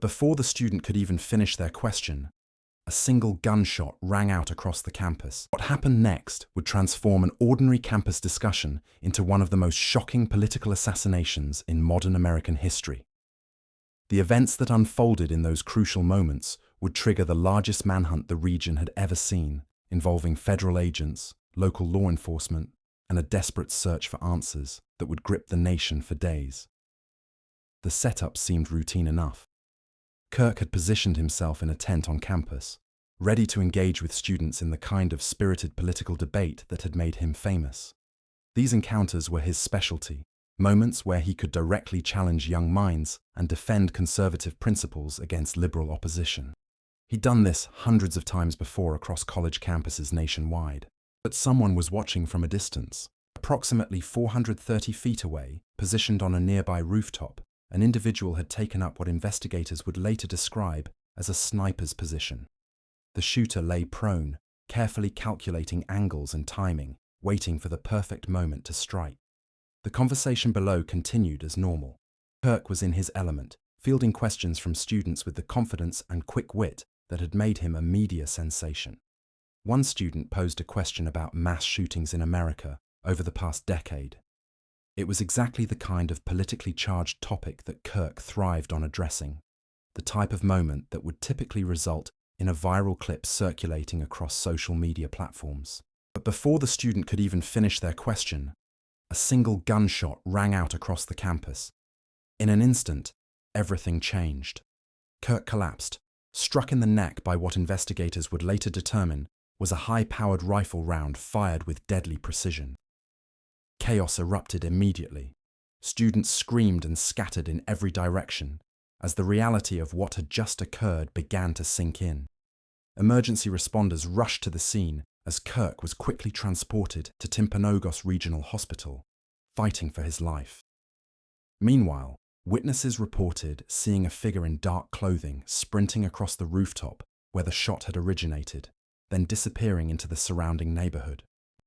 But before the student could even finish their question, a single gunshot rang out across the campus. What happened next would transform an ordinary campus discussion into one of the most shocking political assassinations in modern American history. The events that unfolded in those crucial moments would trigger the largest manhunt the region had ever seen, involving federal agents, local law enforcement, and a desperate search for answers that would grip the nation for days. The setup seemed routine enough. Kirk had positioned himself in a tent on campus, ready to engage with students in the kind of spirited political debate that had made him famous. These encounters were his specialty, moments where he could directly challenge young minds and defend conservative principles against liberal opposition. He'd done this hundreds of times before across college campuses nationwide. But someone was watching from a distance. Approximately 430 feet away, positioned on a nearby rooftop, an individual had taken up what investigators would later describe as a sniper's position. The shooter lay prone, carefully calculating angles and timing, waiting for the perfect moment to strike. The conversation below continued as normal. Kirk was in his element, fielding questions from students with the confidence and quick wit that had made him a media sensation. One student posed a question about mass shootings in America over the past decade. It was exactly the kind of politically charged topic that Kirk thrived on addressing, the type of moment that would typically result in a viral clip circulating across social media platforms. But before the student could even finish their question, a single gunshot rang out across the campus. In an instant, everything changed. Kirk collapsed, struck in the neck by what investigators would later determine was a high-powered rifle round fired with deadly precision. Chaos erupted immediately. Students screamed and scattered in every direction as the reality of what had just occurred began to sink in. Emergency responders rushed to the scene as Kirk was quickly transported to Timpanogos Regional Hospital, fighting for his life. Meanwhile, witnesses reported seeing a figure in dark clothing sprinting across the rooftop where the shot had originated, then disappearing into the surrounding neighborhood.